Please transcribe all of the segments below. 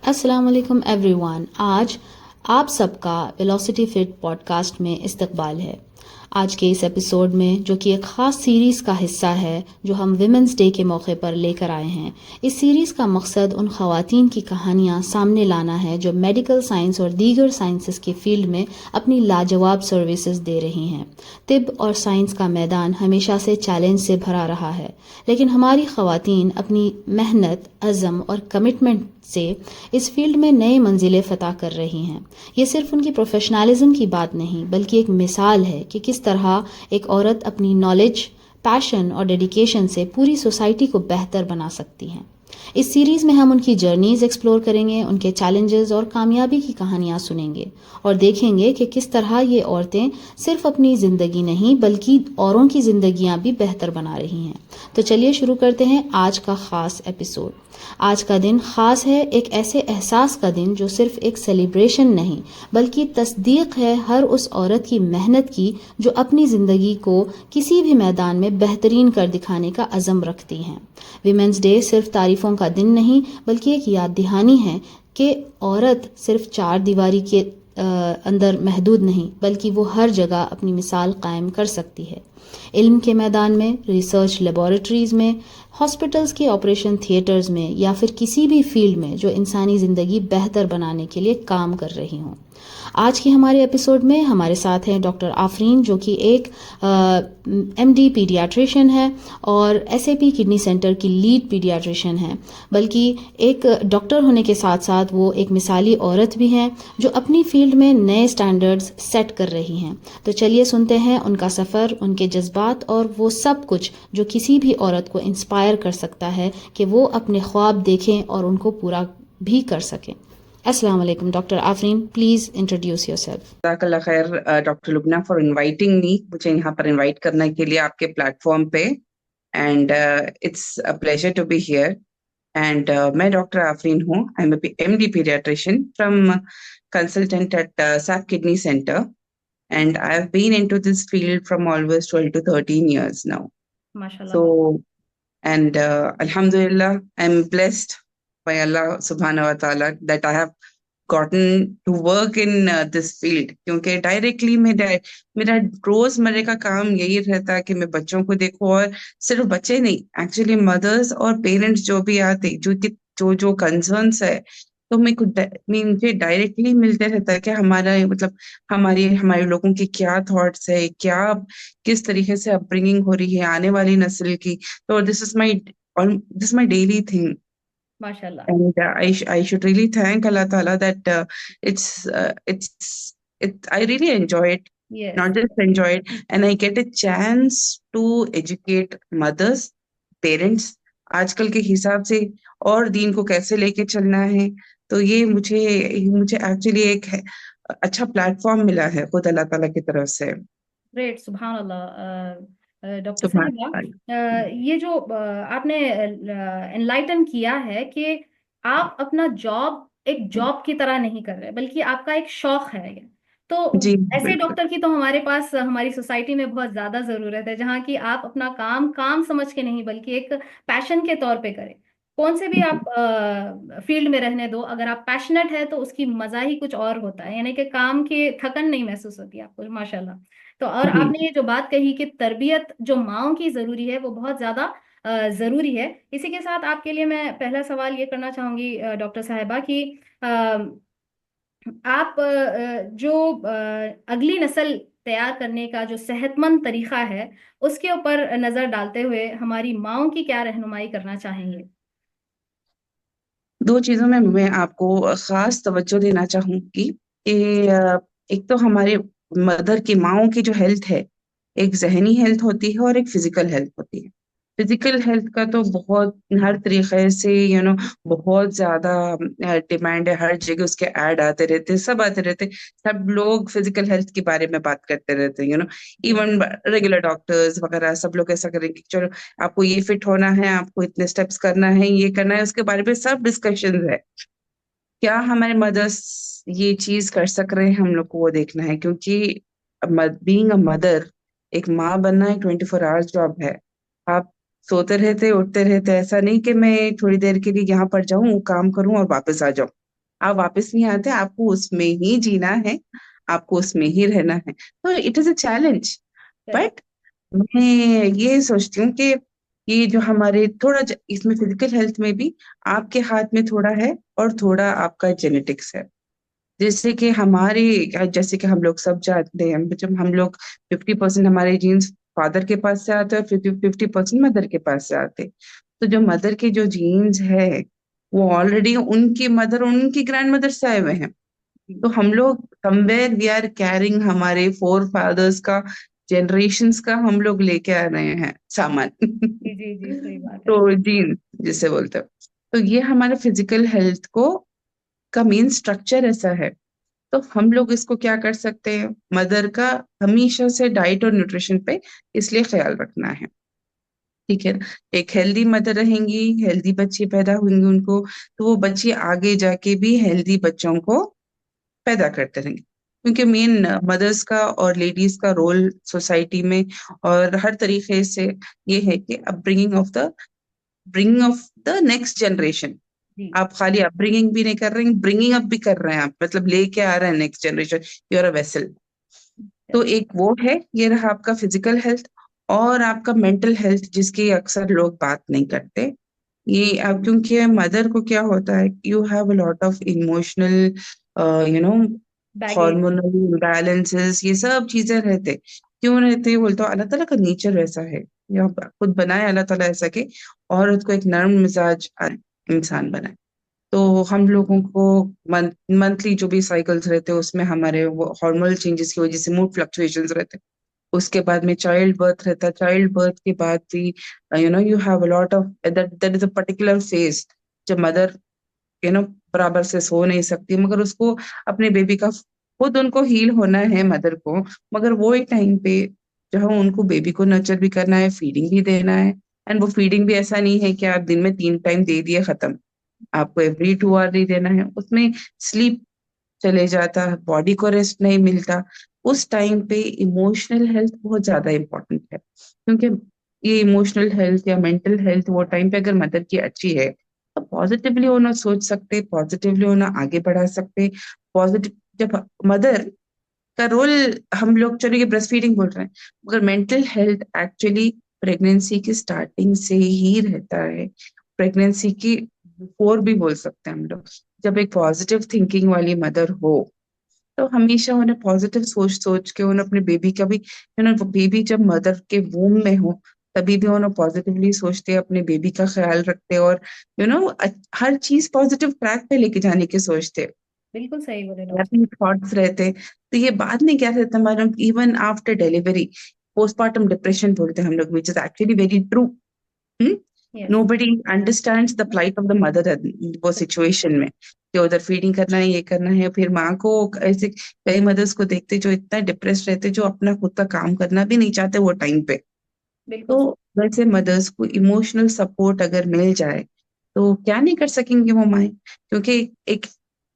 अस्सलाम वालेकुम एवरीवन। आज आप सबका वेलोसिटी फिट पॉडकास्ट में इस्तकबाल है। आज के इस एपिसोड में, जो कि एक ख़ास सीरीज़ का हिस्सा है जो हम विमेंस डे के मौके पर लेकर आए हैं। इस सीरीज़ का मकसद उन ख़वातीन की कहानियाँ सामने लाना है जो मेडिकल साइंस और दीगर साइंसेस के फील्ड में अपनी लाजवाब सर्विसेज दे रही हैं। तिब और साइंस का मैदान हमेशा से चैलेंज से भरा रहा है, लेकिन हमारी ख़वातीन अपनी मेहनत, अज़म और कमिटमेंट से इस फील्ड में नए मंजिलें फ़तह कर रही हैं। ये सिर्फ उनकी प्रोफेशनलिज्म की बात नहीं, बल्कि एक मिसाल है कि किस तरह एक औरत अपनी नॉलेज, पैशन और डेडिकेशन से पूरी सोसाइटी को बेहतर बना सकती हैं। इस सीरीज़ में हम उनकी जर्नीज एक्सप्लोर करेंगे, उनके चैलेंजेस और कामयाबी की कहानियाँ सुनेंगे और देखेंगे कि किस तरह ये औरतें सिर्फ अपनी ज़िंदगी नहीं बल्कि औरों की ज़िंदगियाँ भी बेहतर बना रही हैं। तो चलिए शुरू करते हैं आज का ख़ास एपिसोड। आज का दिन ख़ास है, एक ऐसे एहसास का दिन जो सिर्फ एक सेलिब्रेशन नहीं बल्कि तस्दीक है हर उस औरत की मेहनत की जो अपनी ज़िंदगी को किसी भी मैदान में बेहतरीन कर दिखाने का अज़म रखती हैं। विमेंस डे सिर्फ तारीफ़ों का दिन नहीं बल्कि एक याद दहानी है कि औरत सिर्फ चार दीवारी के अंदर महदूद नहीं बल्कि वो हर जगह अपनी मिसाल कायम कर सकती है। इल्म के मैदान में, रिसर्च लेबॉरेटरीज में, हॉस्पिटल्स के ऑपरेशन थिएटर्स में या फिर किसी भी फील्ड में जो इंसानी ज़िंदगी बेहतर बनाने के लिए काम कर रही हों। आज के हमारे एपिसोड में हमारे साथ हैं डॉक्टर आफरीन, जो कि एक एमडी पीडियाट्रिशियन है और एसएपी किडनी सेंटर की लीड पीडियाट्रिशियन है। बल्कि एक डॉक्टर होने के साथ साथ वो एक मिसाली औरत भी हैं जो अपनी फील्ड में नए स्टैंडर्ड्स सेट कर रही हैं। तो चलिए सुनते हैं उनका सफ़र, उनके जज्बात और वो सब कुछ जो किसी भी औरत को इंस्पायर कर सकता है कि वो अपने ख्वाब देखें और उनको पूरा भी कर सकें। अस्सलाम वालेकुम doctor Afreen, please introduce yourself. जज़ाकल्लाह खैर doctor Lubna for inviting me, मुझे यहाँ पर इनवाइट करने के लिए आपके प्लेटफॉर्म पे। And it's a pleasure to be here. And मैं डॉक्टर आफरीन हूँ। I am MD paediatrician from consultant at Sap kidney centre, and I've been into this field from almost 12 to 13 years now. माशाल्लाह। So, and Alhamdulillah, I'm blessed by Allah subhanahu wa ta'ala that I have gotten to work in this field, क्योंकि directly मेरा रोजमर्रे का काम यही रहता है कि मैं बच्चों को देखूं, और सिर्फ बच्चे नहीं, एक्चुअली मदर्स और पेरेंट्स जो भी आते जो जो कंसर्न्स है, तो मुझे डायरेक्टली मिलते रहता है कि हमारा मतलब हमारे लोगों की क्या थॉट्स है, किस तरीके से अपब्रिंगिंग हो रही है आने वाली नस्ल की। तो दिस माई डेली थिंग। माशाल्लाह। And I should really thank Allah Ta'ala that I really enjoy it, yes. not just enjoy it, and I get a chance to educate mothers, parents, आजकल के हिसाब से और दीन को कैसे लेके चलना है। तो ये मुझे एक्चुअली अच्छा प्लेटफॉर्म मिला है खुद अल्लाह ताला की तरफ से। ग्रेट, सुभान अल्लाह। डॉक्टर सुभान साहिबा, अल्लाह। ये जो आपने एनलाइटन किया है कि आप अपना जॉब एक जॉब की तरह नहीं कर रहे बल्कि आपका एक शौक है ये। तो जी ऐसे बिल्कुल। डॉक्टर की तो हमारे पास हमारी सोसाइटी में बहुत ज्यादा जरूरत है, जहाँ की आप अपना काम काम समझ के नहीं बल्कि एक पैशन के तौर पे करें। कौन से भी आप फील्ड में रहने दो, अगर आप पैशनेट है तो उसकी मजा ही कुछ और होता है, यानी कि काम की थकन नहीं महसूस होती आपको, माशाल्लाह। तो और जी आपने ये जो बात कही कि तरबियत जो माओं की जरूरी है वो बहुत ज्यादा जरूरी है। इसी के साथ आपके लिए मैं पहला सवाल ये करना चाहूंगी डॉक्टर साहिबा कि अ, आप जो अगली नस्ल तैयार करने का जो सेहतमंद तरीका है उसके ऊपर नजर डालते हुए हमारी माओं की क्या रहनुमाई करना चाहेंगे? दो चीजों में मैं आपको खास तवज्जो देना चाहूंगी कि एक तो हमारे मदर की माओं की जो हेल्थ है, एक जहनी हेल्थ होती है और एक फिजिकल हेल्थ होती है। फिजिकल हेल्थ का तो बहुत हर तरीके से बहुत ज्यादा डिमांड है, हर जगह उसके ऐड आते रहते हैं, सब आते रहते हैं, सब लोग फिजिकल हेल्थ के बारे में बात करते रहते हैं। इवन रेगुलर डॉक्टर्स वगैरह सब लोग ऐसा करेंगे, चलो आपको ये फिट होना है, आपको इतने स्टेप्स करना है, ये करना है, उसके बारे में सब डिस्कशन है। क्या हमारे मदर्स ये चीज कर सक रहे हैं, हम लोग को वो देखना है, क्योंकि बीइंग अ मदर, एक माँ बनना एक 24 आवर्स जॉब है। आप सोते रहते उठते रहते, ऐसा नहीं कि मैं थोड़ी देर के लिए यहाँ पर जाऊं काम करूं और वापस आ जाऊं। आप वापस नहीं आते, आपको उसमें ही जीना है, आपको उसमें ही रहना है। तो it is a challenge. Correct. But मैं ये सोचती हूँ कि ये जो हमारे थोड़ा इसमें फिजिकल हेल्थ में भी आपके हाथ में थोड़ा है और थोड़ा आपका जेनेटिक्स है। जैसे कि हमारे, जैसे कि हम लोग सब जानते हैं, जब हम लोग 50% हमारे जीन्स फादर के पास से आते हैं और 50% मदर के पास से आते हैं। तो जो मदर के जो जीन्स है वो ऑलरेडी उनकी मदर उनकी ग्रैंड मदर से आए हुए हैं। तो हम लोग समवेयर वी आर कैरिंग हमारे फोर फादर्स का, जनरेशन्स का हम लोग लेके आ रहे हैं सामान। जी जी जी, सही बात है। तो जीन जिसे बोलते हैं, तो ये हमारे फिजिकल हेल्थ को का मेन स्ट्रक्चर ऐसा है। तो हम लोग इसको क्या कर सकते हैं, मदर का हमेशा से डाइट और न्यूट्रिशन पे इसलिए ख्याल रखना है। ठीक है ना? एक हेल्दी मदर रहेंगी, हेल्दी बच्चे पैदा होंगे उनको, तो वो बच्चे आगे जाके भी हेल्दी बच्चों को पैदा करते रहेंगे। क्योंकि मेन मदर्स का और लेडीज का रोल सोसाइटी में और हर तरीके से ये है कि upbringing of the next generation. जी। आप खाली अपब्रिंगिंग भी नहीं कर रहे हैं, ब्रिंगिंग अप भी कर रहे हैं, आप मतलब लेके आ रहे हैं next generation. You are a vessel. तो करेक्ट। एक वो है, ये रहा आपका फिजिकल हेल्थ। और आपका मेंटल हेल्थ जिसकी अक्सर लोग बात नहीं करते, ये अब क्योंकि मदर को क्या होता है, you have a lot of emotional you know baggage. Hormonal imbalances, ये सब चीजें रहते। क्यों रहते हैं बोलते हो, अल्लाह ताला का नेचर वैसा है, या खुद बनाए अल्लाह ताला ऐसा कि औरत को एक नर्म मिजाज इंसान बनाए। तो हम लोगों को मंथली जो भी साइकिल्स रहते हैं उसमें हमारे वो हार्मोनल चेंजेस की वजह से मूड फ्लक्चुएशंस रहते हैं। उसके बाद में चाइल्ड बर्थ रहता है, चाइल्ड बर्थ के बाद भी you have a lot of that is a particular phase जब मदर बराबर से सो नहीं सकती, मगर उसको अपने बेबी का खुद उनको हील होना है मदर को। मगर वो ही टाइम पे जहाँ उनको बेबी को नर्चर भी करना है, फीडिंग भी देना है। एंड वो फीडिंग भी ऐसा नहीं है कि आप दिन में 3 टाइम दे दिए खत्म, आपको एवरी 2 आवर ही देना है। उसमें स्लीप चले जाता, बॉडी को रेस्ट नहीं मिलता। उस टाइम पे इमोशनल हेल्थ बहुत ज्यादा इंपॉर्टेंट है, क्योंकि ये इमोशनल हेल्थ या मेंटल हेल्थ वो टाइम पे अगर मदर की अच्छी है तो पॉजिटिवली उन्हें सोच सकते, पॉजिटिवली उन्हें आगे बढ़ा सकते। पॉजिटिव जब मदर का रोल, हम लोग चलो ये ब्रेस्ट फीडिंग बोल रहे हैं, मगर मेंटल हेल्थ एक्चुअली प्रेगनेंसी की स्टार्टिंग से ही रहता है। प्रेगनेंसी की बिफोर भी बोल सकते हैं हम लोग। जब एक पॉजिटिव थिंकिंग वाली मदर हो तो हमेशा उन्हें पॉजिटिव सोच सोच के उन्हें अपने बेबी का भी, बेबी जब मदर के वूम में हो तभी भी उन्हें पॉजिटिवली सोचते, अपने बेबी का ख्याल रखते और हर चीज पॉजिटिव ट्रैक पे लेके जाने की सोचते, बिल्कुल सही बोले डॉक्टर। हैप्पी थॉट्स रहते। तो ये बाद में क्या रहता है हमारा, even after delivery postmortem depression बोलते हैं हम लोग, which is actually very true. Yes. Nobody understands the plight of the mother वो सिचुएशन में, कि उधर फीडिंग करना है, ये करना है, फिर माँ को ऐसे कई मदर्स को देखते जो इतना डिप्रेस रहते, जो अपना खुद का काम करना भी नहीं चाहते वो टाइम पे। बिल्कुल तो सही। वैसे मदर्स को इमोशनल सपोर्ट अगर मिल जाए तो क्या नहीं कर सकेंगे वो माए, क्योंकि एक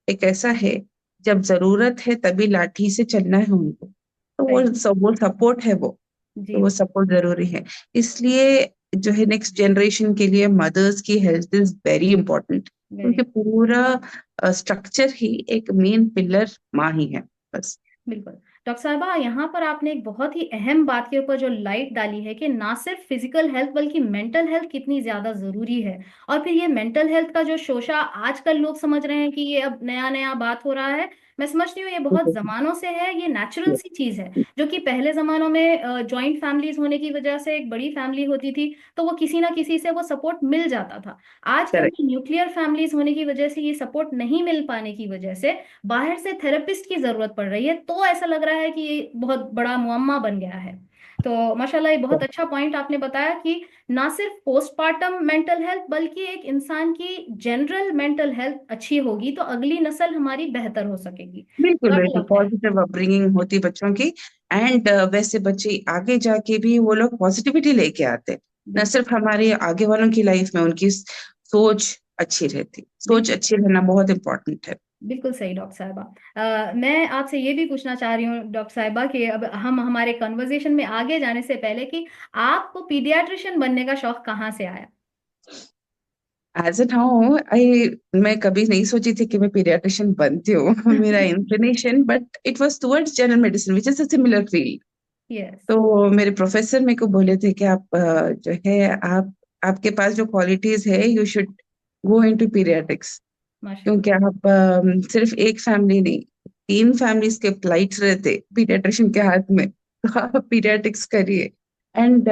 एक ऐसा है, जब जरूरत है तभी लाठी से चलना है उनको। तो सही। वो सपोर्ट है वो, तो जी। वो सपोर्ट जरूरी है। इसलिए जो है नेक्स्ट जनरेशन के लिए मदर्स की health is very important, very. क्योंकि पूरा स्ट्रक्चर ही एक मेन पिलर माँ ही है, बस। बिल्कुल। डॉक्टर साहबा, यहाँ पर आपने एक बहुत ही अहम बात के ऊपर जो लाइट डाली है कि ना सिर्फ फिजिकल हेल्थ बल्कि मेंटल हेल्थ कितनी ज्यादा जरूरी है। और फिर ये मेंटल हेल्थ का जो शोशा आजकल लोग समझ रहे हैं कि ये अब नया नया बात हो रहा है। मैं समझती हूँ ये बहुत जमानों से है, ये नेचुरल सी चीज है। जो कि पहले जमानों में जॉइंट फैमिलीज होने की वजह से एक बड़ी फैमिली होती थी, तो वो किसी ना किसी से वो सपोर्ट मिल जाता था। आजकल करेक्ट। की न्यूक्लियर फैमिलीज होने की वजह से ये सपोर्ट नहीं मिल पाने की वजह से बाहर से थेरेपिस्ट की जरूरत पड़ रही है, तो ऐसा लग रहा है कि ये बहुत बड़ा मुअम्मा बन गया है। तो माशाल्लाह, ये बहुत अच्छा पॉइंट आपने बताया कि ना सिर्फ पोस्टपार्टम मेंटल हेल्थ बल्कि एक इंसान की जनरल मेंटल हेल्थ अच्छी होगी तो अगली नस्ल हमारी बेहतर हो सकेगी। बिल्कुल तो आपको बिल्कुल लगता है? पॉजिटिव अपब्रिंगिंग होती बच्चों की। एंड वैसे बच्चे आगे जाके भी वो लोग पॉजिटिविटी लेके आते हैं। न बिल्कुल। सिर्फ हमारे आगे वालों की लाइफ में उनकी सोच अच्छी रहती, सोच बिल्कुल। अच्छी रहना बहुत इंपॉर्टेंट है। बिल्कुल सही डॉक्टर साहिबा। मैं आपसे ये भी पूछना चाह रही हूँ डॉक्टर साहिबा कि अब हम हमारे कन्वर्सेशन में आगे जाने से पहले कि आपको पीडियाट्रिशियन बनने का शौक कहाँ से आया? एज एन हाउ आई मैं कभी नहीं सोची थी कि मैं पीडियाट्रिशियन बनती हूँ मेरा inclination, but it was towards general medicine which is a similar field. Yes. तो मेरे प्रोफेसर मेरे को बोले थे कि आप जो है आप आपके पास जो क्वालिटीज है you should go into paediatrics, क्योंकि माशाल्लाह। आप सिर्फ एक फैमिली नहीं, 3 फैमिलीज के फ्लाइट्स रहते पीडियाट्रिशियन के हाथ में, तो आप पीडियाट्रिक्स करिए। एंड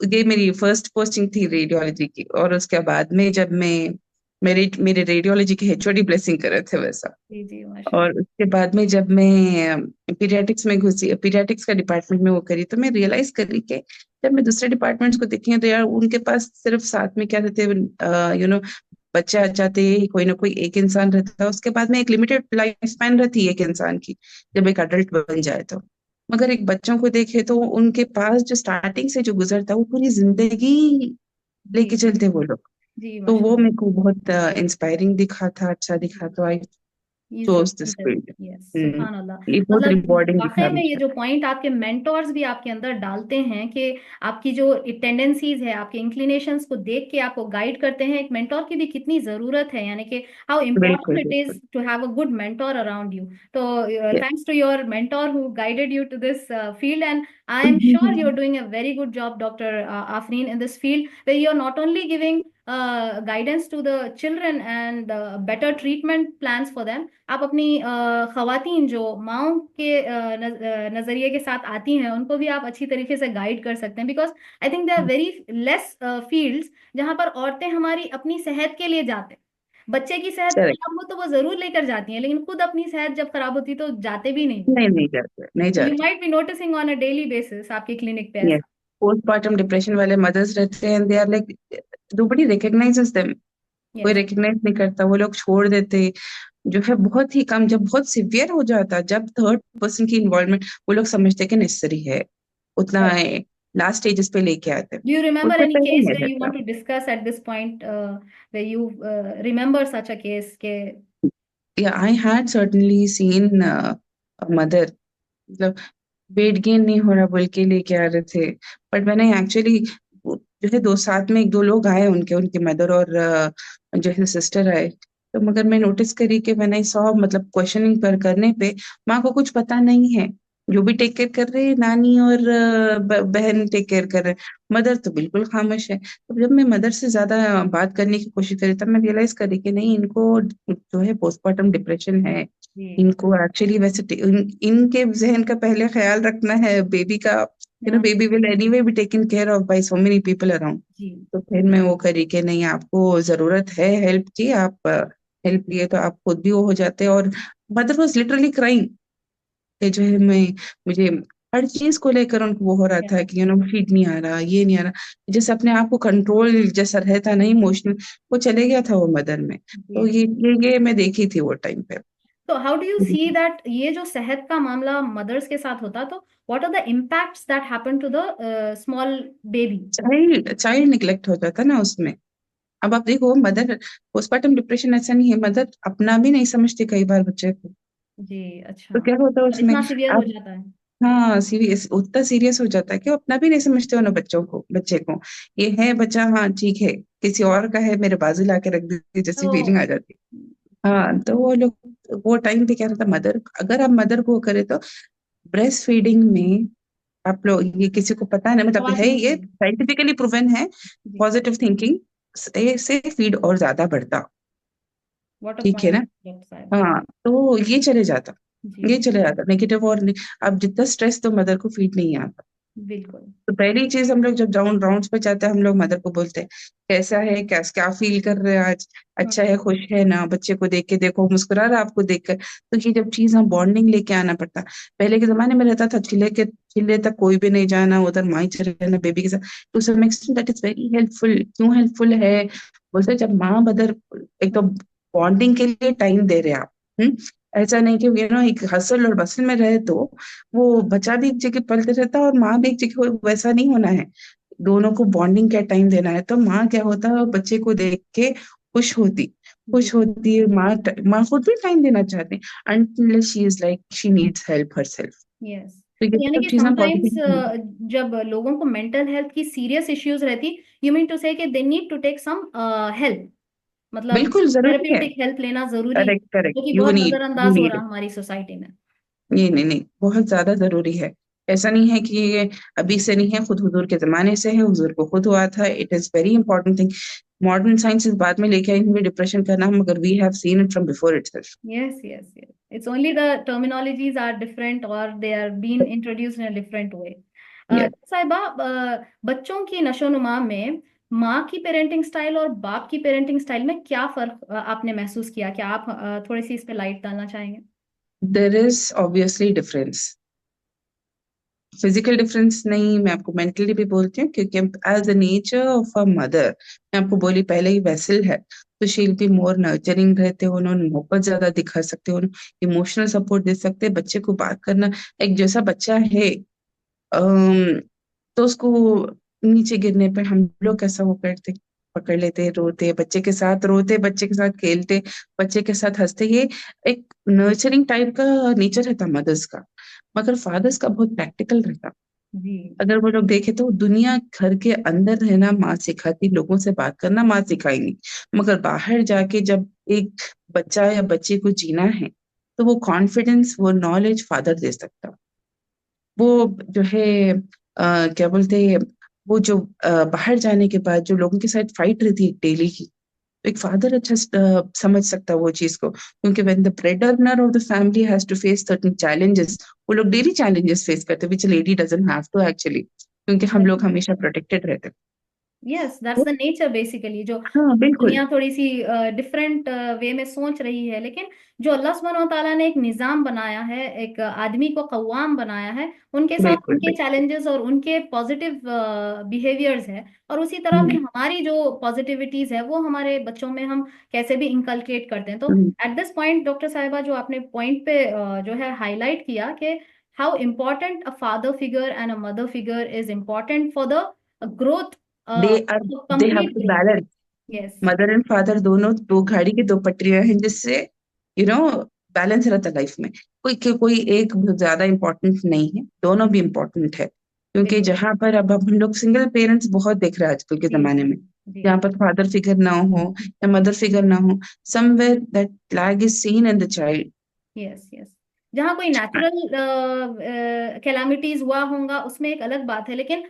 ये मेरी फर्स्ट पोस्टिंग थी रेडियोलॉजी की, और उसके बाद में जब मैं मेरे मेरे रेडियोलॉजी के एचओडी ब्लेसिंग कर रहे थे वैसा। जी जी और माशाल्लाह। उसके बाद में जब मैं पीडियाट्रिक्स में घुसी, पीडियाट्रिक्स का डिपार्टमेंट में वो करी, तो मैं रियलाइज करी कि जब मैं दूसरे डिपार्टमेंट्स को देखी हूं, तो यार उनके पास सिर्फ साथ में क्या रहते हैं, बच्चा आ जाते, कोई ना कोई एक इंसान रहता है, उसके बाद में एक लिमिटेड लाइफ स्पैन रहती है एक इंसान की जब एक अडल्ट बन जाए तो। मगर एक बच्चों को देखे तो उनके पास जो स्टार्टिंग से जो गुजरता है वो पूरी जिंदगी जी लेके चलते वो लोग। जी तो वो माशाल्लाह। मेरे को बहुत इंस्पायरिंग दिखा था, अच्छा दिखा, तो I you chose should. This field. Yes, सुभान अल्लाह। ये बहुत मतलब रिवॉर्डिंग वाकई दिखा में ये मुझे। जो पॉइंट आपके मेंटोर्स भी आपके अंदर डालते हैं कि आपकी जो टेंडेंसीज है, आपके इंक्लिनेशंस को देख के आपको गाइड करते हैं, एक मेंटोर की भी कितनी जरूरत है, यानी कि हाउ बिल्कुल इम्पोर्टेंट इट बिल्कुल। Is to have a good mentor around you. तो Yes. Thanks to your mentor who guided you to this field, and I am sure you are doing a very good job, doctor Afreen, in this field where you are not only giving guidance to the children and better treatment plans for them। आप अपनी खवातीन जो माओ के नजरिए के साथ आती हैं उनको भी आप अच्छी तरीके से गाइड कर सकते हैं, because I think there are very less fields जहां पर औरतें हमारी अपनी सेहत के लिए जाते हैं। बच्चे की सेहत करेक्ट। खराब हो तो वो जरूर लेकर जाती हैं, लेकिन खुद अपनी सेहत जब खराब होती है तो जाते भी नहीं। नहीं नहीं जाते, नहीं यू जाते। Might be noticing on a daily basis आपके क्लिनिक पे यस। ऐसा। पोस्टमार्टम डिप्रेशन वाले मदर्स रहते हैं, they are like nobody recognizes them. कोई यस। रिकॉग्नाइज नहीं करता, वो लोग छोड़ देते। जो है बहुत ही कम, जब बहुत सिवियर हो जाता, जब थर्ड पर्सन की इन्वॉल्वमेंट, वो लोग समझते हैं कि नेसेसरी है, उतना लास्ट स्टेजेस पे लेके आते हैं। Do you remember उससे any पहले case नहीं where you रहता। want to discuss at this point, where you remember such a case? के Yeah, I had certainly seen a mother, मतलब वेट गेन नहीं हो रहा बोल के लेके आ रहे थे, बट मैंने एक्चुअली जो है दो साथ में एक दो लोग आए, उनके उनके मदर और जो है सिस्टर आए। तो मगर मैं नोटिस करी कि मैंने सौ मतलब क्वेश्चनिंग पर करने पे माँ को कुछ पता नहीं है। जो भी टेक केयर कर रहे हैं नानी और बहन टेक केयर कर रहे हैं, मदर तो बिल्कुल खामोश है। तो जब मैं मदर से ज्यादा बात करने की कोशिश करी, तब मैं रियलाइज करी कि नहीं, इनको जो है पोस्टमार्टम डिप्रेशन है। जी। इनको एक्चुअली वैसे इनके जहन का पहले ख्याल रखना है बेबी का। हाँ। Baby will anyway be taken care of by so many people around. जी। तो फिर मैं वो करी कि नहीं, आपको जरूरत है हेल्प की, आप हेल्प लिए तो आप खुद भी वो हो जाते। और मदर वॉज लिटरली क्राइंग कि जो है मैं मुझे हर चीज को लेकर उनको वो हो रहा था Yes, कि फीड नहीं आ रहा, ये नहीं आ रहा, जैसे अपने आप को कंट्रोल जैसा रहता ना इमोशनल, वो चले गया था वो मदर में। तो जी। ये मैं देखी थी वो टाइम पे। तो how do you see that ये जो सेहत का मामला मदर्स के साथ होता, तो what are the impacts that happen to the small baby? Child child neglect हो जाता ना उसमें। अब आप देखो, मदर पोस्टमार्टम डिप्रेशन ऐसा नहीं है, मदर अपना भी नहीं समझती कई बार बच्चे को। जी अच्छा। तो क्या होता है और उसमें। इतना सीवियर हो आप जाता है। हाँ, सीरियस, उतना सीरियस हो जाता है कि वो अपना भी नहीं समझते उन बच्चे को। ये है बच्चा, हाँ ठीक है, किसी और का है, मेरे बाजू ला के रख दी जैसी तो फीलिंग आ जाती है। हाँ, तो वो लोग वो टाइम पे क्या रहता, मदर अगर आप मदर को करे तो ब्रेस्ट फीडिंग में आप लोग, ये किसी को पता नहीं, मतलब है, खवातीन के ये लिए। साइंटिफिकली प्रूवन है। जी। पॉजिटिव थिंकिंग से फीड और ज्यादा बढ़ता। व्हाट अ ठीक है ना। पॉइंट साहब। हाँ, तो ये चले जाता, जी। ये चले जाता नेगेटिव। और अब जितना स्ट्रेस तो मदर को फीड नहीं आता। बिल्कुल। तो पहली चीज, हम लोग जब राउंड्स पे जाते हैं, हम लोग मदर को बोलते हैं कैसा है, क्या क्या फील कर रहे हैं आज, अच्छा है, खुश है ना, बच्चे को देख के देखो, मुस्कुरा रहा है आपको देखकर। तो ये जब चीज हम बॉन्डिंग लेके आना पड़ता। पहले के जमाने में रहता था चिल्ले तक कोई भी नहीं जाना, उधर माँ ही चले रहना बेबी के साथ। To some extent that is very helpful. क्यों हेल्पफुल है, बोलते हैं, जब माँ मदर एक तो बॉन्डिंग के लिए टाइम दे रहे हैं आप। ऐसा नहीं कि एक हसल और बसल में रहे तो वो बच्चा भी एक जगह पलते रहता है और माँ भी एक जगह, वैसा नहीं होना है। दोनों को बॉन्डिंग का टाइम देना है। तो माँ क्या होता है, बच्चे को देख के खुश होती, जी। खुश होती है माँ। माँ खुद भी टाइम देना चाहती है until she is like she needs help herself। Yes. तो ये यानी सब कि चीजें समटाइम्स पॉजिटिव। जब लोगों को मेंटल हेल्थ की सीरियस इश्यूज रहती, यू मीन टू से कि they need to take some help, मतलब बिल्कुल जरूरी है। थेरेप्यूटिक हेल्प लेना जरूरी है, करेक्ट करेक्ट, जो कि यू बहुत नीड, यू नजरअंदाज हो रहा नीड। है हमारी सोसाइटी में। ये नहीं नहीं, बहुत ज्यादा जरूरी है। ऐसा नहीं है कि ये अभी से नहीं है, खुद हुजूर के जमाने से है, हुजूर को खुद हुआ था। It is very important thing. Modern science इस बात में लेके आई हमें डिप्रेशन का नाम, मगर we have seen it from before itself. Yes, yes, yes. It's only the terminologies are different or they are being introduced in a different way. या साहिबा, बच्चों की नशोनुमा में माँ की पेरेंटिंग स्टाइल और बाप की पेरेंटिंग स्टाइल में क्या फर्क आपने महसूस किया? क्या आप थोड़ी सी इस पे लाइट डालना चाहेंगे? There is obviously difference. Physical difference नहीं, मैं आपको मेंटली भी बोलती हूँ, क्योंकि as the nature of a mother, मैं आपको बोली पहले ही वेसल है, तो शील बी मोर नर्चरिंग रहते हो, उन्होंने मोहब्बत ज्यादा दिखा सकते हो, इमोशनल सपोर्ट दे सकते हैं बच्चे को। बात करना, एक जैसा बच्चा है, अम, तो उसको नीचे गिरने पे हम लोग कैसा वो करते, पकड़ लेते, रोते, बच्चे के साथ रोते, बच्चे के साथ खेलते, बच्चे के साथ हंसते। ये एक नर्चरिंग टाइप का नेचर रहता मदर्स का। मगर फादर्स का बहुत प्रैक्टिकल रहता। जी। अगर वो लोग देखे तो दुनिया घर के अंदर रहना माँ सिखाती, लोगों से बात करना माँ सिखाएंगी, मगर बाहर जाके जब एक बच्चा या बच्चे को जीना है, तो वो कॉन्फिडेंस, वो नॉलेज फादर दे सकता। वो जो है क्या बोलते हैं, वो जो बाहर जाने के बाद जो लोगों के साथ फाइट रहती है डेली की, एक फादर अच्छा समझ सकता है वो चीज को, क्योंकि when the bread earner of the family has to face certain challenges, वो लोग डेली चैलेंजेस फेस करते हैं, which lady doesn't have to actually, क्योंकि हम लोग हमेशा प्रोटेक्टेड रहते हैं। Yes, that's the nature basically. जो हाँ बिल्कुल। दुनिया थोड़ी सी डिफरेंट वे में सोच रही है, लेकिन जो अल्लाह सुब्हानहू व तआला ने एक निज़ाम बनाया है, एक आदमी को कव्वाम बनाया है, उनके साथ बिल्कुल उनके बिल्कुल। चैलेंजेस और उनके पॉजिटिव बिहेवियर्स है, और उसी तरह हम्म, फिर हमारी जो पॉजिटिविटीज है वो हमारे बच्चों में हम कैसे भी इंकलकेट करते हैं। तो हम्म। एट दिस पॉइंट डॉक्टर साहिबा, जो आपने पॉइंट पे जो है हाईलाइट किया कि how important a father figure and a mother figure is important for the growth, they are, they have complete to growth. Balance. Yes. Mother and father दोनों दो गाड़ी की दो पटरियां हैं, जिससे यू नो बैलेंस रहता लाइफ में। कोई एक ज्यादा इंपॉर्टेंट नहीं है, दोनों भी इंपॉर्टेंट है। क्योंकि बिल्कुल। जहां पर अब हम लोग सिंगल पेरेंट्स बहुत देख रहे हैं आजकल के जी जमाने जी में, जी। जहाँ पर फादर फिगर ना हो या मदर फिगर ना हो, somewhere that lag is seen in the child. Yes yes. जहाँ कोई नेचुरल कैलामिटीज हुआ होगा उसमें एक अलग बात है, लेकिन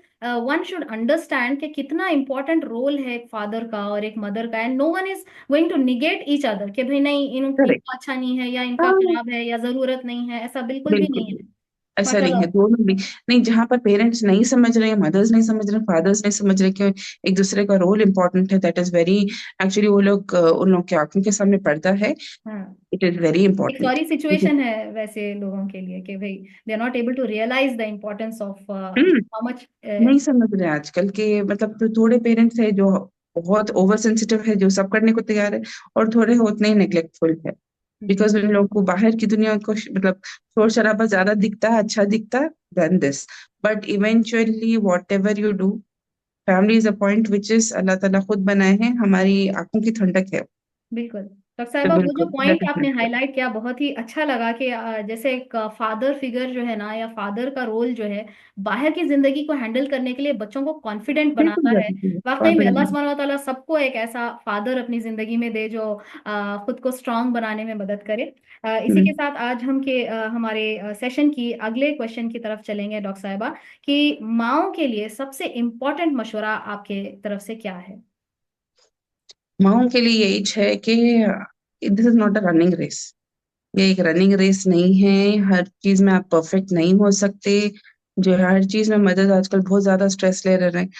वन शुड अंडरस्टैंड कि कितना इंपॉर्टेंट रोल है एक फादर का और एक मदर का, and no one is going to negate each other कि भाई नहीं, करेक्ट। इनका अच्छा नहीं है या इनका हाँ खराब है या जरूरत नहीं है, ऐसा बिल्कुल भी नहीं बिल्कुल, है। ऐसा नहीं है, माशाल्लाह। दोनों भी नहीं। जहां पर पेरेंट्स नहीं समझ रहे हैं, मदर्स नहीं समझ रहे, फादर्स नहीं समझ रहे कि एक दूसरे का रोल इंपॉर्टेंट है, दैट इज वेरी एक्चुअली, वो लोग उन लोग की आंखों के सामने पड़ता है। हाँ, इट इज वेरी एक इंपॉर्टेंट। सॉरी सिचुएशन है वैसे लोगों के लिए कि भाई they are not able to realize the importance of hmm, how much. नहीं समझ रहे आजकल के, मतलब तो थोड़े पेरेंट्स है जो बहुत ओवर सेंसिटिव है, जो सब करने को तैयार है, और थोड़े उतने ही नेग्लेक्टफुल है, जी। बिकॉज उन लोगों को बाहर की दुनिया को मतलब शोर शराबा ज्यादा दिखता है, अच्छा दिखता है then this. But eventually whatever you do, family is a point which is अल्लाह ताला खुद बनाए हैं, हमारी आंखों की ठंडक है। बिल्कुल डॉक्टर तो साहबा, वो जो बिल्कुल पॉइंट आपने हाईलाइट किया बहुत ही अच्छा लगा कि जैसे एक फादर फिगर जो है ना, या फादर का रोल जो है बाहर की जिंदगी को हैंडल करने के लिए बच्चों को कॉन्फिडेंट बिल्कुल बनाता है। जरूरी है, वाकई बहुत में बड़ी अल्लाह बात। सुब्हानहू व तआला सबको एक ऐसा फादर अपनी जिंदगी में दे जो खुद को स्ट्रांग बनाने में मदद करे। इसी के हम्म। साथ आज हमारे सेशन की अगले क्वेश्चन की तरफ चलेंगे डॉक्टर साहबा, कि माओ के लिए सबसे इम्पोर्टेंट मशवरा आपके तरफ से क्या है? माओ के लिए यही है कि this is not a running race. ये एक रनिंग रेस नहीं है, हर चीज में आप परफेक्ट नहीं हो सकते। जो है हर चीज में मदद, आजकल बहुत ज्यादा स्ट्रेस ले रहे हैं।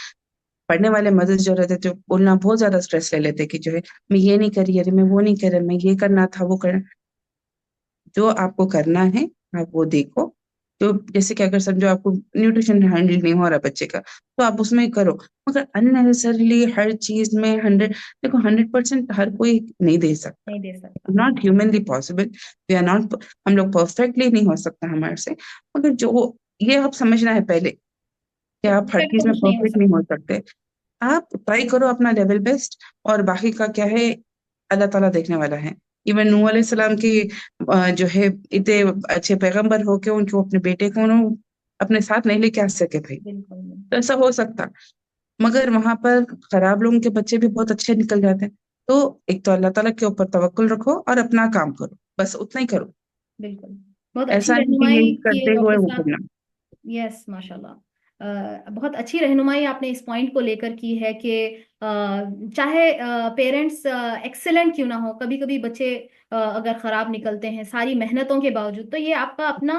पढ़ने वाले मदद जो रहते थे बोलना बहुत ज्यादा स्ट्रेस ले लेते कि जो है मैं ये नहीं करी, अरे मैं वो नहीं कर, मैं ये करना था वो करना। जो आपको करना है आप वो देखो। जो जैसे कि अगर समझो आपको न्यूट्रिशन हैंडल नहीं हो रहा बच्चे का, तो आप उसमें करो। मगर अननेसेसरली हर चीज में 100, देखो 100% हर कोई नहीं दे सकता, नहीं दे सकता। Not humanly possible. We are not, हम लोग परफेक्टली नहीं हो सकता हमारे से। मगर जो ये आप समझना है पहले कि कि आप हर परफेक्ट चीज तो में कुछ नहीं हो परफेक्ट नहीं सकता। हो सकते। आप ट्राई करो अपना लेवल बेस्ट, और बाकी का क्या है, अल्लाह ताला देखने वाला है। इवन नूह अलैहि सलाम की जो है इतने अच्छे पैगंबर होके उनको अपने बेटे को अपने साथ नहीं लेके आ सके भाई, बिल्कुल। तो ऐसा हो सकता। मगर वहां पर खराब लोगों के बच्चे भी बहुत अच्छे निकल जाते हैं। तो एक तो अल्लाह ताला के ऊपर तवक्कुल रखो और अपना काम करो, बस उतना ही करो। बिल्कुल। बहुत अच्छी ऐसा नहीं कि रहनुमाई यही की है करते हुए डॉक्टर वो साहब। करना। यस, माशाल्लाह। बहुत अच्छी रहनुमाई आपने इस पॉइंट को लेकर की है कि चाहे पेरेंट्स एक्सेलेंट क्यों ना हो, कभी कभी बच्चे अगर खराब निकलते हैं सारी मेहनतों के बावजूद, तो ये आपका अपना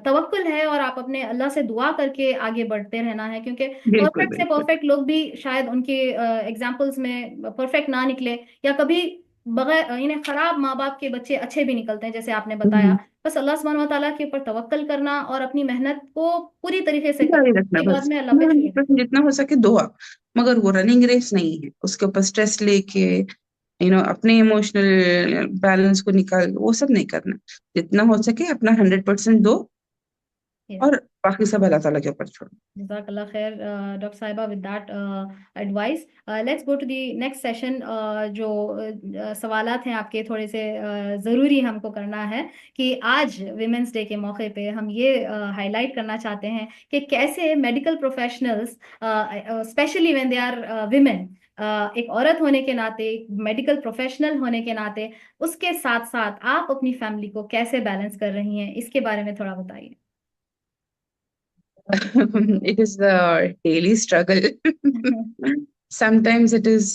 तवक्कुल है और आप अपने अल्लाह से दुआ करके आगे बढ़ते रहना है, क्योंकि बिल्कुल परफेक्ट से बिल्कुल। परफेक्ट लोग भी शायद उनके एग्जाम्पल्स में परफेक्ट ना निकले, या कभी बगैर इन्हें खराब माँ बाप के बच्चे अच्छे भी निकलते हैं जैसे आपने बताया। हम्म, बस अल्लाह सुब्हानहू व तआला के ऊपर तवक्कल करना और अपनी मेहनत को पूरी तरीके से जारी करना, रखना उसके बाद बस। में अल्लाह पे छोड़ देना। 100% जितना हो सके दुआ। मगर वो रनिंग रेस नहीं है, उसके ऊपर स्ट्रेस लेके अपने इमोशनल बैलेंस को निकाल वो सब नहीं करना। जितना हो सके अपना 100% दो, यस। और बाकी सब अल्लाह ताला के ऊपर छोड़ो। जज़ाकल्लाह खैर डॉक्टर साहिबा with that advice. Let's go to the next session. जो सवालात हैं आपके थोड़े से ज़रूरी हमको करना है कि आज विमेंस डे के मौके पे हम ये हाईलाइट करना चाहते हैं कि कैसे medical professionals, specially when they are women, एक औरत होने के नाते, मेडिकल प्रोफेशनल होने के नाते, उसके साथ साथ आप अपनी फैमिली को कैसे बैलेंस कर रही हैं, इसके बारे में थोड़ा बताइए। It is a daily struggle. Sometimes it is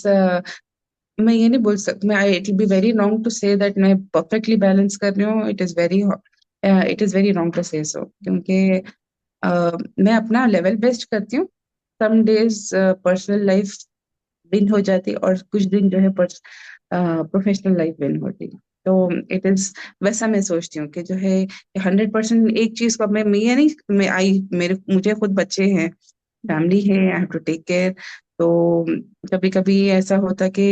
मैं ये नहीं बोल सकती, मैं it will be very wrong to say that मैं परफेक्टली बैलेंस कर रही हूँ। It is very wrong to say so, क्योंकि मैं अपना लेवल बेस्ट करती हूँ। Some days personal life win हो जाती है और कुछ दिन जो है प्रोफेशनल लाइफ विन होती है। तो इट इज वैसा मैं सोचती हूँ कि जो है 100% एक चीज को मैं ये नहीं, मैं आई मेरे मुझे खुद बच्चे हैं, जी। फैमिली है, I have to take care. तो कभी कभी ऐसा होता है कि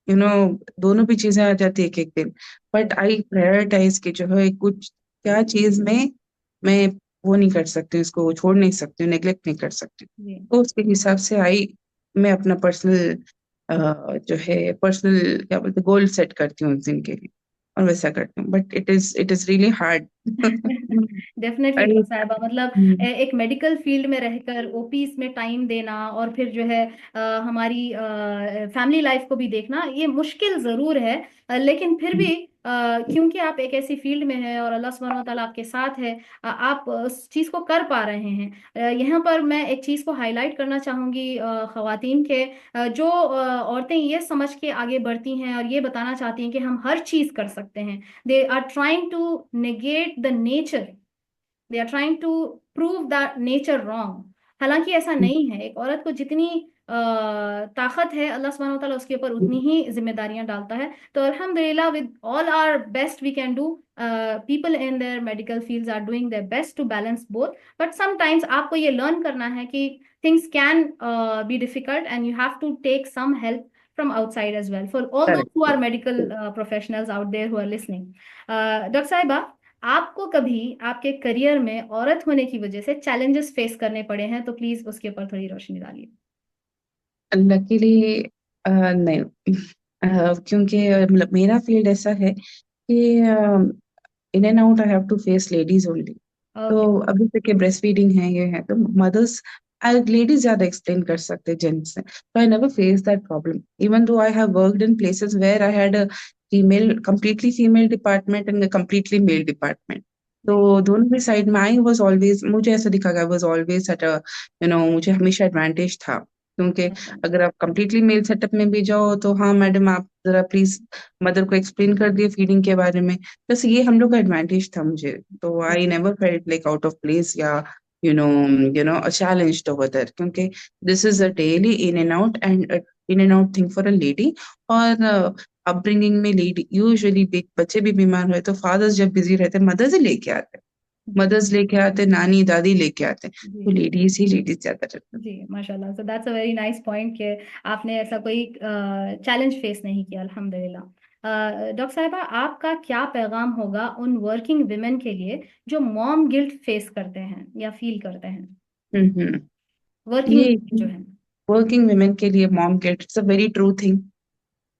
यू नो दोनों भी चीजें आ जाती है एक एक दिन। बट आई प्रायोरिटाइज कि जो है कुछ क्या चीज में मैं वो नहीं कर सकती हूँ, इसको छोड़ नहीं सकती हूँ, नेग्लेक्ट नहीं कर सकती हूँ। जी। तो उसके हिसाब से आई मैं अपना पर्सनल जो है पर्सनल क्या बोलते गोल सेट करती हूँ उस दिन के लिए, और वैसा करती हूँ। But it is really hard. Definitely I doctor साहिबा, मतलब एक मेडिकल फील्ड में रहकर ओपीज में टाइम देना और फिर जो है हमारी फैमिली लाइफ को भी देखना, ये मुश्किल जरूर है। लेकिन फिर भी क्योंकि आप एक ऐसी फील्ड में हैं और अल्लाह सुब्हानहू व तआला आपके साथ है, आप उस चीज़ को कर पा रहे हैं। यहाँ पर मैं एक चीज़ को हाईलाइट करना चाहूँगी ख़वातीन के, जो औरतें ये समझ के आगे बढ़ती हैं और ये बताना चाहती हैं कि हम हर चीज़ कर सकते हैं। They are trying to negate the nature. They are trying to prove that nature wrong. हालांकि ऐसा नहीं है। एक औरत को जितनी ताकत है, अल्लाह सुब्हानहू व तआला उसके ऊपर उतनी ही जिम्मेदारियां डालता है। तो अल्हम्दुलिल्लाह, with all our best we can do. People in their medical fields are doing their best to balance both, but sometimes आपको ये लर्न करना है कि things can be difficult and you have to take some help from outside as well, for all those who are medical professionals out there who are listening. Doctor साहिबा, आपको कभी आपके career में औरत होने की वजह से चैलेंजेस फेस करने पड़े हैं, तो प्लीज उसके ऊपर थोड़ी रोशनी डालिए। लकीली नहीं। क्योंकि मतलब मेरा फील्ड ऐसा है कि in and out I have to face ladies only. तो ओके। अभी तक के ब्रेस्ट फीडिंग है ये है तो मदर्स, लेडीज ज्यादा एक्सप्लेन कर सकते हैं जेंट्स से, तो I never face that problem even though I have worked in places where I had a female completely female department and completely male department. तो दोनों भी साइड में आई वाज ऑलवेज, मुझे ऐसा दिखा गया वाज ऑलवेज एट अ मुझे हमेशा एडवांटेज था। क्योंकि अगर आप कंप्लीटली मेल सेटअप में भी जाओ तो हाँ मैडम आप जरा प्लीज मदर को एक्सप्लेन कर दिए फीडिंग के बारे में, बस ये हम लोग का एडवांटेज था मुझे। तो I never felt like out of place या a challenged over there, क्योंकि this is a daily in and out thing for a lady। और अपब्रिंगिंग में लेडी यूजुअली बच्चे भी बीमार हुए तो फादर्स जब बिजी रहते मदर्स ही लेके आते, मदर्स लेके आते, नानी दादी लेके आते, तो जी। लेडीज ज्यादा रहते। जी, माशाल्लाह। So that's a very nice point कि आपने ऐसा कोई चैलेंज फेस नहीं किया, अल्हम्दुलिल्लाह। डॉक्टर साहिबा, आपका क्या पैगाम होगा उन वर्किंग विमेन के लिए जो मॉम गिल्ट फेस करते हैं या फील करते हैं, हम्म। वर्किंग ये जो है? वर्किंग वुमेन के लिए mom guilt, it's a very true thing.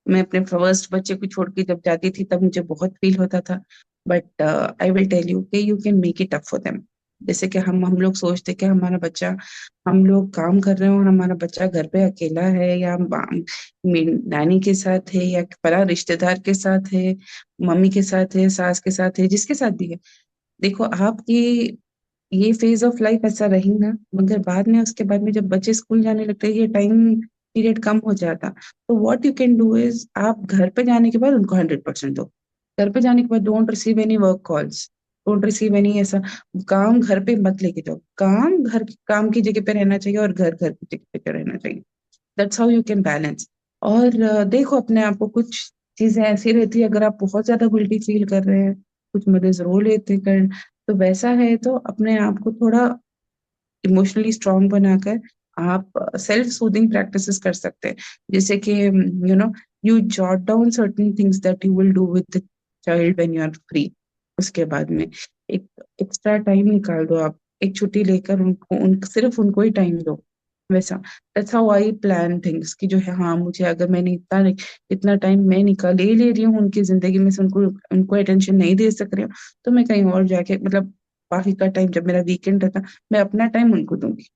मैं अपने फर्स्ट बच्चे को छोड़ के जब जाती थी तब मुझे बहुत फील होता था, but I will tell you कि you can make it up for them. जैसे कि हम लोग सोचते कि हमारा बच्चा, हम लोग काम कर रहे हैं और हमारा बच्चा घर पे अकेला है, या नानी के साथ है, या बड़ा रिश्तेदार के साथ है, मम्मी के साथ है, सास के साथ है, जिसके साथ भी है। देखो, आपकी ये फेज ऑफ लाइफ ऐसा रहेगा, मगर बाद में, उसके बाद में जब बच्चे स्कूल जाने लगते हैं, ये टाइम पीरियड कम हो जाता। तो what you can do is, आप घर पे जाने के बाद उनको 100% दो। घर पे जाने के बाद don't receive any work calls, don't receive any ऐसा काम घर पे मत लेके जाओ। काम घर काम की जगह पे रहना चाहिए, और घर घर की जगह पे रहना चाहिए। That's how you can balance. और देखो, अपने आप को, कुछ चीजें ऐसी रहती है, अगर आप बहुत ज्यादा गिल्टी फील कर रहे हैं, कुछ मदर्स रो लेते कर, तो वैसा है तो अपने आप को थोड़ा इमोशनली स्ट्रांग बनाकर आप सेल्फ सूदिंग प्रैक्टिसेस कर सकते हैं। जैसे कि you jot down certain things that you will do with the child when you are free. उसके बाद में एक एक्स्ट्रा टाइम निकाल दो, आप एक छुट्टी लेकर सिर्फ उनको ही टाइम दो। वैसा, that's how I plan things, कि जो है, हाँ, मुझे अगर मैंने इतना टाइम मैं निकाल ले रही हूँ उनकी जिंदगी में से, उनको उनको अटेंशन नहीं दे सक रही हूँ, तो मैं कहीं और जाके, मतलब बाकी का टाइम जब मेरा वीकेंड रहता, मैं अपना टाइम उनको दूंगी।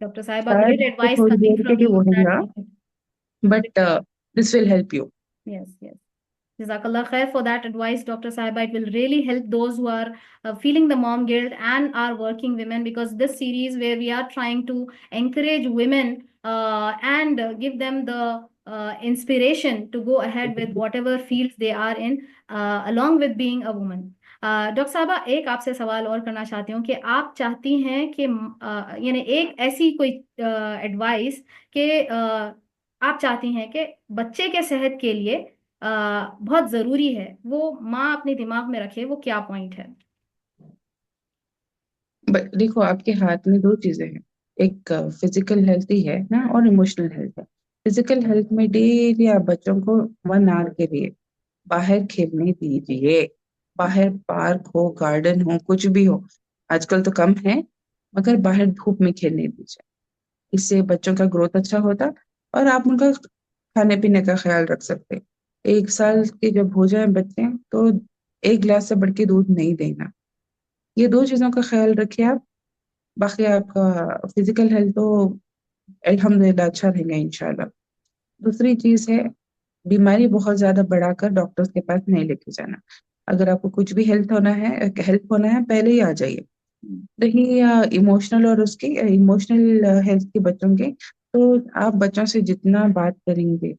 Dr. Saiba, शायद great आपको advice थोड़ी coming देर के from लिए you वो on that रहेगा, topic. But this will help you. Yes, yes. Jazakallah khair for that advice, Dr. Sahiba. It will really help those who are feeling the mom guilt and are working women, because this series where we are trying to encourage women and give them the inspiration to go ahead with whatever fields they are in, along with being a woman. Doctor साहबा, एक आपसे सवाल और करना चाहती हूँ कि आप चाहती हैं कि यानी एक ऐसी कोई एडवाइस कि आप चाहती हैं कि बच्चे के सेहत के लिए बहुत जरूरी है, वो माँ अपने दिमाग में रखे, वो क्या पॉइंट है? बट देखो, आपके हाथ में दो चीजें हैं। एक फिजिकल हेल्थ ही है ना, और इमोशनल हेल्थ है। फिजिकल हेल्थ में डेली आप बच्चों को 1 आवर के लिए बाहर खेलने दीजिए। बाहर पार्क हो, गार्डन हो, कुछ भी हो, आजकल तो कम है, मगर बाहर धूप में खेलने दीजिए। इससे बच्चों का ग्रोथ अच्छा होता, और आप उनका खाने पीने का ख्याल रख सकते हैं। 1 साल के जब हो जाए बच्चे, तो 1 गिलास से बढ़ के दूध नहीं देना। ये दो चीजों का ख्याल रखिए आप। बाकी आपका फिजिकल हेल्थ तो अल्हम्दुलिल्लाह अच्छा रहेगा इंशाल्लाह। दूसरी चीज है, बीमारी बहुत ज्यादा बढ़ाकर डॉक्टर्स के पास नहीं लेके जाना। अगर आपको कुछ भी हेल्प होना है, पहले ही आ जाइए। रही इमोशनल और उसकी इमोशनल हेल्थ के बच्चों के, तो आप बच्चों से जितना बात करेंगे,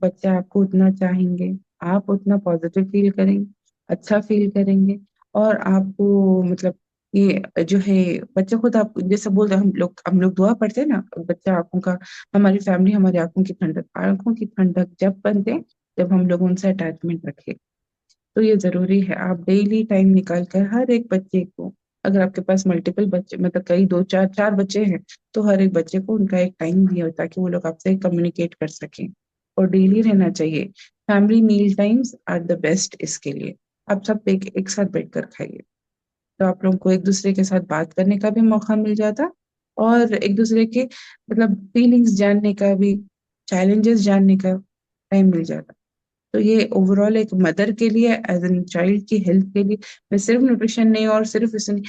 बच्चे आपको उतना चाहेंगे, आप उतना पॉजिटिव फील करेंगे, अच्छा फील करेंगे। और आपको, मतलब, ये जो है, बच्चे खुद आप जैसे बोलते हैं, हम लोग दुआ पढ़ते हैं ना, बच्चा आंखों का, हमारी फैमिली हमारी आंखों की ठंडक जब बनते हैं, जब हम लोग उनसे अटैचमेंट रखें। तो ये जरूरी है, आप डेली टाइम निकाल कर हर एक बच्चे को, अगर आपके पास मल्टीपल बच्चे, मतलब कई, दो चार चार बच्चे हैं, तो हर एक बच्चे को उनका एक टाइम दिया हो, ताकि वो लोग आपसे कम्युनिकेट कर सकें। और डेली रहना चाहिए। Family meal times are the best इसके लिए। आप सब एक साथ बैठकर खाइए, तो आप लोगों को एक दूसरे के साथ बात करने का भी मौका मिल जाता, और एक दूसरे के, मतलब, फीलिंग्स जानने का भी, चैलेंजेस जानने का टाइम मिल जाता। तो ये ओवरऑल एक मदर के लिए, एज एन चाइल्ड की हेल्थ के लिए, मैं सिर्फ न्यूट्रिशन नहीं, और सिर्फ इसे नहीं,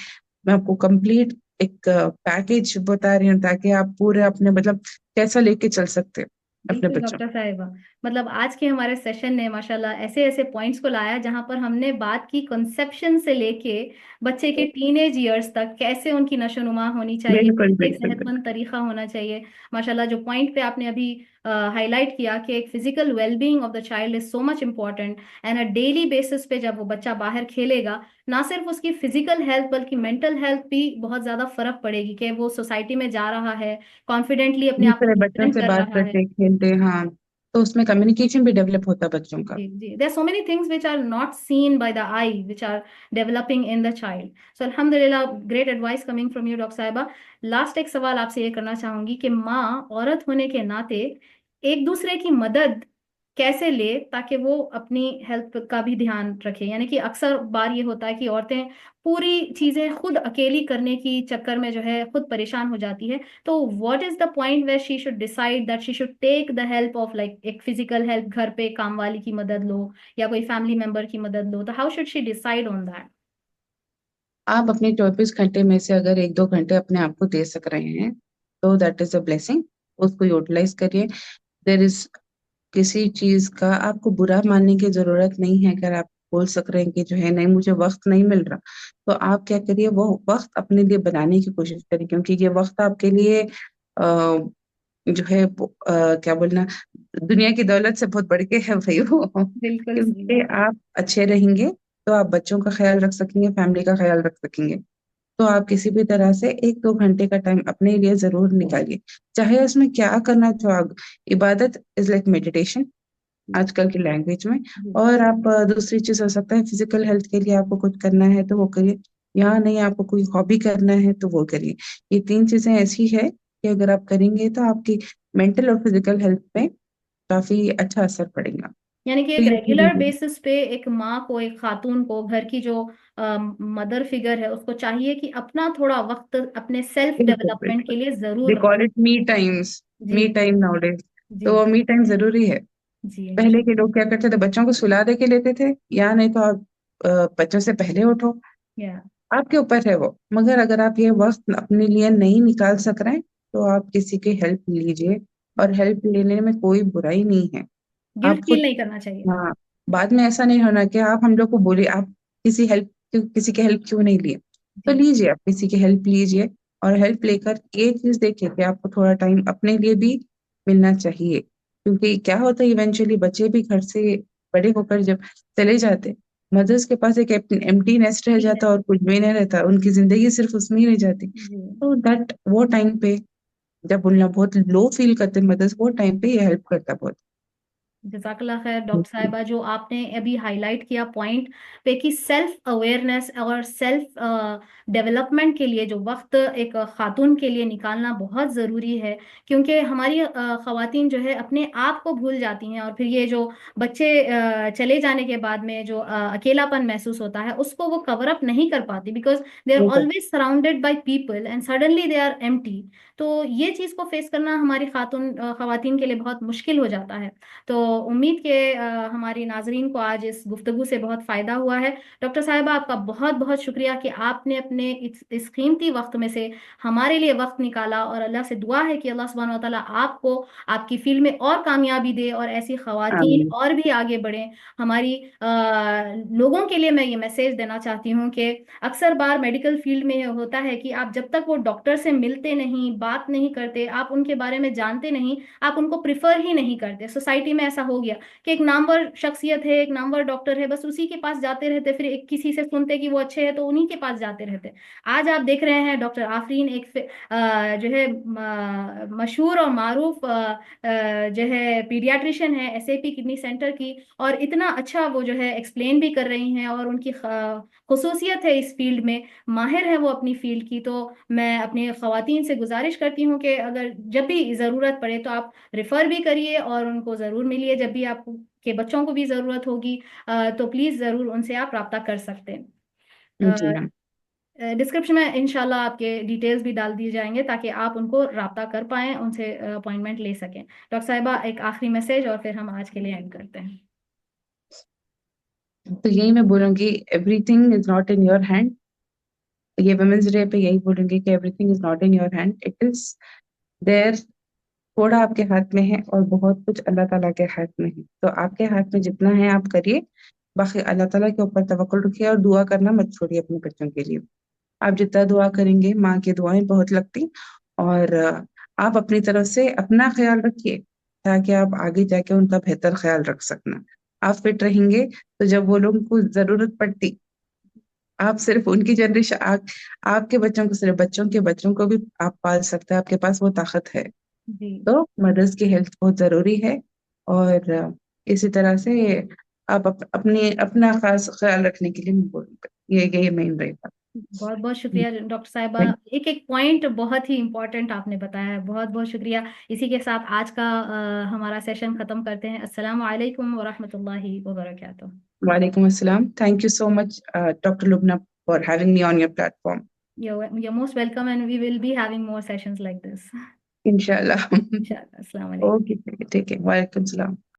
मैं आपको कंप्लीट एक पैकेज बता रही हूँ, ताकि आप पूरे अपने, मतलब, कैसा लेके चल सकते हैं अपने बिल्कुल बच्चों। डॉक्टर साहिबा, मतलब आज के हमारे सेशन ने माशाल्लाह ऐसे ऐसे पॉइंट्स को लाया जहां पर हमने बात की कंसेप्शन से लेके बच्चे के टीनेज इयर्स तक कैसे उनकी नशोनुमा होनी चाहिए, बिल्कुल एक बिल्कुल बिल्कुल। सेहतमंद तरीका होना चाहिए। माशाल्लाह जो पॉइंट पे आपने अभी हाईलाइट किया कि एक physical wellbeing of the child is so much important, and a daily basis पे जब वो बच्चा बाहर खेलेगा, ना सिर्फ उसकी फिजिकल हेल्थ बल्कि मेंटल हेल्थ भी बहुत ज्यादा फर्क पड़ेगी कि वो सोसाइटी में जा रहा है, कॉन्फिडेंटली अपने आप को दूसरे बच्चों रिप्रेजेंट से कर बात रहा है। करते खेलते, हाँ, तो उसमें कम्युनिकेशन भी डेवलप होता बच्चों का। जी जी, there are so many things which are not seen by the eye which are developing in the child. So alhamdulillah, great advice coming from you, Dr. साहिबा। लास्ट एक सवाल आपसे ये करना चाहूंगी कि माँ औरत होने के नाते एक दूसरे की मदद कैसे ले ताकि वो अपनी हेल्थ का भी ध्यान रखे, यानी कि अक्सर बार ये होता है कि औरतें पूरी चीजें खुद अकेली करने की चक्कर में जो है खुद परेशान हो जाती है। तो what is the point where she should decide that she should take the help of like एक फिजिकल हेल्प, घर पे काम वाली की मदद लो या कोई फैमिली मेंबर की मदद लो, तो how should she decide on that? आप अपने 24 घंटे में से अगर 1-2 घंटे अपने आप को दे सक रहे हैं तो दैट इज अ ब्लेसिंग। उसको यूटिलाइज करिए। देर इज किसी चीज का आपको बुरा मानने की जरूरत नहीं है। अगर आप बोल सक रहे हैं कि जो है नहीं मुझे वक्त नहीं मिल रहा, तो आप क्या करिए, वो वक्त अपने लिए बनाने की कोशिश करिए, क्योंकि ये वक्त आपके लिए जो है क्या बोलना, दुनिया की दौलत से बहुत बढ़ के है भाई वो। बिल्कुल सही क्योंकि बात। आप अच्छे रहेंगे तो आप बच्चों का ख्याल रख सकेंगे, फैमिली का ख्याल रख सकेंगे। तो आप किसी भी तरह से 1-2 घंटे का टाइम अपने लिए जरूर निकालिए। चाहे उसमें क्या करना चाहो आप। इबादत इज लाइक मेडिटेशन आजकल की लैंग्वेज में। जी। और आप दूसरी चीज हो सकता है फिजिकल हेल्थ के लिए आपको कुछ करना है तो वो करिए, या नहीं आपको कोई हॉबी करना है तो वो करिए। ये 3 चीजें ऐसी है कि अगर आप करेंगे तो आपकी मेंटल और फिजिकल हेल्थ पे काफी अच्छा असर पड़ेगा। यानी कि तो एक ये रेगुलर चीजें बेसिस पे एक माँ को, एक खातून को, घर की जो मदर फिगर है, उसको चाहिए कि अपना थोड़ा वक्त अपने सेल्फ बिल्कुल डेवलपमेंट बिल्कुल। के लिए दे जरूर। Call it me times. जी। Me time nowadays. जी। तो मी टाइम जरूरी है। जी पहले के इंशाल्लाह। लोग क्या करते थे, बच्चों को सुला दे के लेते थे, या नहीं तो आप बच्चों से पहले उठो। या। आपके ऊपर है वो। मगर अगर आप ये वक्त अपने लिए नहीं निकाल सक रहे हैं तो आप किसी की हेल्प लीजिए। और हेल्प लेने में कोई बुराई नहीं है। गिल्ट आप फील खुद, नहीं करना चाहिए। हाँ, बाद में ऐसा नहीं होना कि आप हम लोग को बोले आप किसी की हेल्प क्यों नहीं लिए। तो जी। लीजिए, आप किसी की हेल्प लीजिए। और हेल्प लेकर ये चीज देखिए कि आपको थोड़ा टाइम अपने लिए भी मिलना चाहिए। क्योंकि क्या होता है, इवेंचुअली बच्चे भी घर से बड़े होकर जब चले जाते, मदर्स के पास एक एम्प्टी नेस्ट रह ठीक है। जाता और कुछ भी नहीं रहता, उनकी जिंदगी सिर्फ उसमें ही रह जाती। जी। तो दैट वो टाइम पे जब उन लोग बहुत लो फील करते मदर्स, वो टाइम पे ये हेल्प करता बहुत। जज़ाकल्लाह खैर डॉक्टर साहिबा, जो आपने अभी हाईलाइट किया पॉइंट पे कि सेल्फ अवेयरनेस और सेल्फ डेवलपमेंट के लिए जो वक्त एक खातून के लिए निकालना बहुत ज़रूरी है। क्योंकि हमारी ख़वातीन जो है अपने आप को भूल जाती हैं, और फिर ये जो बच्चे चले जाने के बाद में जो अकेलापन महसूस होता है उसको वो कवर अप नहीं कर पाती, because they are always surrounded by people and suddenly they are empty. तो ये चीज़ को फेस करना हमारी ख़वातीन के लिए बहुत मुश्किल हो जाता है। तो उम्मीद के हमारी नाजरीन को आज इस गुफ्तगू से बहुत फ़ायदा हुआ है। डॉक्टर साहिबा, आपका बहुत बहुत शुक्रिया कि आपने अपने इस कीमती वक्त में से हमारे लिए वक्त निकाला, और अल्लाह से दुआ है कि अल्लाह सुब्हानहू व तआला आपको आपकी फील्ड में और कामयाबी दे और ऐसी ख़वातीन आमीन। और भी आगे बढ़ें। हमारी लोगों के लिए मैं ये मैसेज देना चाहती हूँ कि अक्सर बार मेडिकल फील्ड में ये होता है कि आप जब तक वो डॉक्टर से मिलते नहीं, बात नहीं करते, आप उनके बारे में जानते नहीं, आप उनको प्रिफर ही नहीं करते। सोसाइटी में ऐसा हो गया कि एक नामवर शख्सियत है, एक नामवर डॉक्टर है, बस उसी के पास जाते रहते, फिर एक किसी से सुनते कि वो अच्छे हैं तो उन्हीं के पास जाते रहते। आज आप देख रहे हैं डॉक्टर आफरीन एक जो है मशहूर और मारूफ जो है पीडियाट्रिशियन है, एसएपी किडनी सेंटर की, और इतना अच्छा वो जो है एक्सप्लेन भी कर रही हैं, और उनकी खसूसियत है इस फील्ड में, माहिर है वो अपनी फील्ड की। तो मैं अपनी ख़वातीन से गुजारिश करती हूँ कि अगर जब भी ज़रूरत पड़े तो आप रेफ़र भी करिए और उनको ज़रूर मिलिए। जब भी आप के बच्चों को भी ज़रूरत होगी तो प्लीज़ ज़रूर उनसे आप रब्ता कर सकते जी हैं। हाँ। डिस्क्रिप्शन में इंशाल्लाह आपके डिटेल्स भी डाल दिए जाएंगे ताकि आप उनको रब्ता कर पाएँ, उनसे अपॉइंटमेंट ले सकें। डॉक्टर साहिबा, एक आखिरी मैसेज और फिर हम आज के लिए एंड करते हैं। तो यही मैं बोलूंगी, everything is not in your hand. ये वुमेन्स डे पे यही बोलूंगी कि everything is not in your hand, it is there. थोड़ा आपके हाथ में है और बहुत कुछ अल्लाह ताला के हाथ में है। तो आपके हाथ में जितना है आप करिए। बाकी अल्लाह ताला के ऊपर तवक्कुल रखिए और दुआ करना मत छोड़िए अपने बच्चों के लिए। आप जितना दुआ करेंगे, माँ की दुआएं बहुत लगती। और आप अपनी तरफ से अपना ख्याल रखिए ताकि आप आगे जाके उनका बेहतर ख्याल रख सकना। आप फिट रहेंगे तो जब वो लोगों को जरूरत पड़ती, आप सिर्फ उनकी जनरेशन आपके बच्चों को, सिर्फ बच्चों के बच्चों को भी आप पाल सकते हैं। आपके पास वो ताकत है। जी। तो मदर्स की हेल्थ बहुत जरूरी है। और इसी तरह से आप अपना खास ख्याल रखने के लिए मैं बोलूँगा, ये मेन रहेगा। बहुत बहुत शुक्रिया डॉक्टर साहिबा। एक एक पॉइंट बहुत ही इंपॉर्टेंट आपने बताया है, बहुत बहुत शुक्रिया। इसी के साथ आज का हमारा सेशन खत्म करते हैं। अस्सलाम वालेकुम व रहमतुल्लाहि व बरकातुहू। वालेकुम अस्सलाम। Thank you so much, Dr. Lubna, for having me on your platform. You're most welcome, and we will be having more sessions like this. Inshallah. Inshallah. Assalamu alaikum. Okay, take care. Walaikum salam.